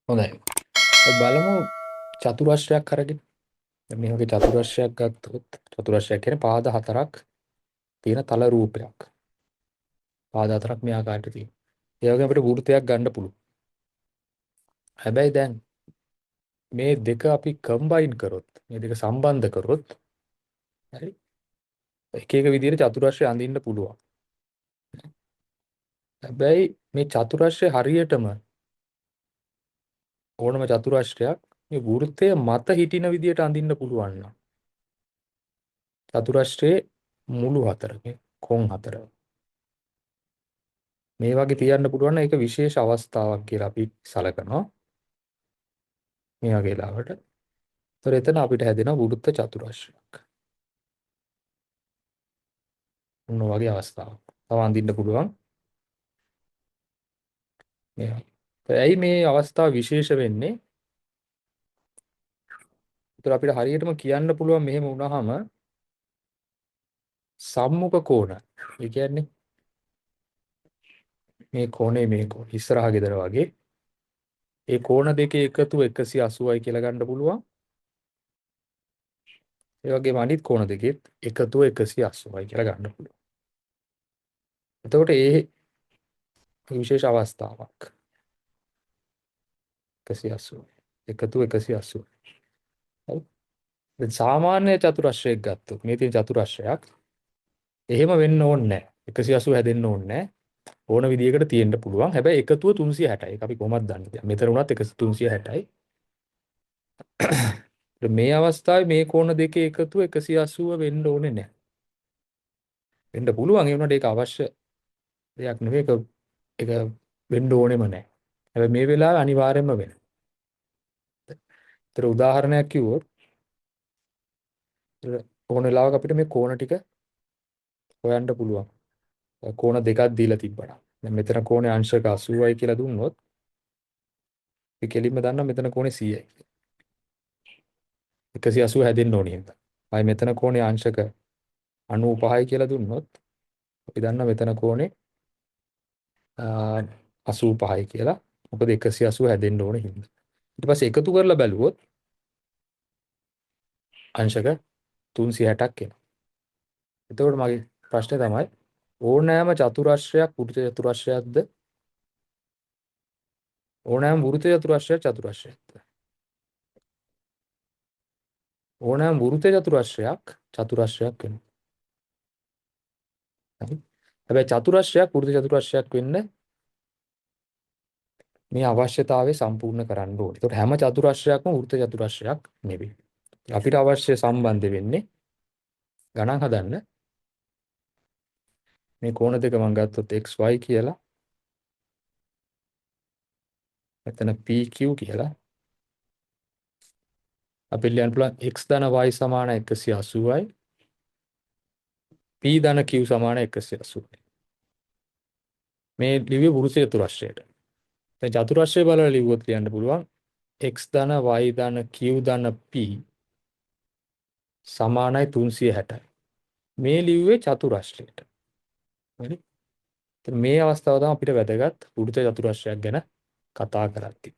හොඳයි. අපි බලමු චතුරස්‍රයක් අරගෙන. දැන් මේ වගේ චතුරස්‍රයක් ගත්තොත් චතුරස්‍රයක් කියන්නේ පාද හතරක් තියෙන තල රූපයක්. පාද හතරක් මේ ආකාරයට තියෙනවා. ඒ වගේම අපිට වෘත්තයක් ගන්න පුළුවන්. හැබැයි දැන් මේ දෙක අපි කම්බයින් කරොත්, මේ දෙක සම්බන්ධ කරොත් හරි එක එක විදිහට චතුරස්‍රය අඳින්න පුළුවන්. හැබැයි මේ චතුරස්‍රය හරියටම ඕනම චතුරස්‍රයක් මේ වෘත්තය මත හිටින විදිහට අඳින්න පුළුවන් නම් චතුරස්‍රයේ මුළු හතරක කොන් හතර මේ වගේ තියන්න පුළුවන් නම් ඒක විශේෂ අවස්ථාවක් කියලා අපි සලකනවා මේ වගේ ලාවට. ඒතර එතන අපිට හැදෙන වෘත්ත චතුරස්‍රයක්. මොන වගේ අවස්ථාවක්. තව අඳින්න පුළුවන් මේ වගේ. ඇයි මේ අවස්ථාව විශේෂ වෙන්නේ? ඒතර අපිට හරියටම කියන්න පුළුවන් මෙහෙම වුණාම සම්මුඛ කෝණ. ඒ කියන්නේ මේ කෝණේ මේ කෝණ ඉස්සරහා ගෙදර වගේ ඒ කෝණ දෙකේ එකතුව 180යි කියලා ගන්න පුළුවන්. ඒ වගේම අනිත් කෝණ දෙකෙත් එකතුව 180යි කියලා ගන්න පුළුවන්. එතකොට ඒ විශේෂ අවස්ථාවක් 180 එකතුව 180. හරි. දැන් සාමාන්‍ය චතුරස්‍රයක් ගත්තොත් මේ තියෙන චතුරස්‍රයක් එහෙම වෙන්න ඕනේ නැහැ. 180 හැදෙන්න ඕනේ නැහැ. ඕන විදියකට තියෙන්න පුළුවන්. හැබැයි එකතුව 360යි. ඒක අපි කොහොමද දන්නේ? මෙතන උනත් 360යි. මේ අවස්ථාවේ මේ කෝණ දෙකේ එකතුව 180 වෙන්න ඕනේ නැහැ. වෙන්න පුළුවන් ඒ වුණාට ඒක අවශ්‍ය දෙයක් නෙවෙයි. ඒක වෙන්න ඕනෙම නැහැ. හැබැයි මේ වෙලාවේ අනිවාර්යයෙන්ම වෙනවා. ඒතර උදාහරණයක් කිව්වොත් ඕන වෙලාවක අපිට මේ කෝණ ටික හොයන්න පුළුවන්. කෝණ දෙකක් දීලා තිබ්බනම්. දැන් මෙතන කෝණේ අංශක 80යි කියලා දුන්නොත් අපි කෙලින්ම දන්නවා මෙතන කෝණේ 100යි. 180 හැදෙන්න ඕනේ හින්දා. ආයි මෙතන කෝණේ අංශක 95යි කියලා දුන්නොත් අපි දන්නවා මෙතන කෝණේ 85යි කියලා. මොකද 180 හැදෙන්න ඕනේ හින්දා. ඊට පස්සේ එකතු කරලා බැලුවොත් අංශක 360ක් එනවා. එතකොට මගේ ප්‍රශ්නේ තමයි ඕනෑම චතුරස්‍රයක් වෘත්ත චතුරස්‍රයක්ද ඕනෑම වෘත්ත චතුරස්‍රයක් චතුරස්‍රයක්ද ඕනෑම වෘත්ත චතුරස්‍රයක් චතුරස්‍රයක් වෙනවා. හරි. හැබැයි චතුරස්‍රයක් වෘත්ත චතුරස්‍රයක් වෙන්න මේ අවශ්‍යතාවය සම්පූර්ණ කරන්න ඕනේ. ඒකට හැම චතුරස්‍රයක්ම වෘත්ත චතුරස්‍රයක් නෙවෙයි. අපිට අවශ්‍ය සම්බන්ධ වෙන්නේ ගණන් හදන්න මේ කෝණ දෙක මම ගත්තොත් xy කියලා මෙතන pq කියලා අපි ලියන්න පුළුවන් x ධන y සමාන 180යි p ධන q සමාන 180යි. මේ ලිව්වේ වෘත්ත චතුරස්‍රයට. දැන් චතුරස්‍රය බලලා ලිව්වොත් ලියන්න පුළුවන් x ධන y ධන q ධන p සමානයි 360යි. මේ ලිව්වේ චතුරස්‍රයට. හරි. මේ අවස්ථාව තමයි අපිට වැදගත් වෘත්ත චතුරස්‍රයක් ගැන කතා කරද්දී.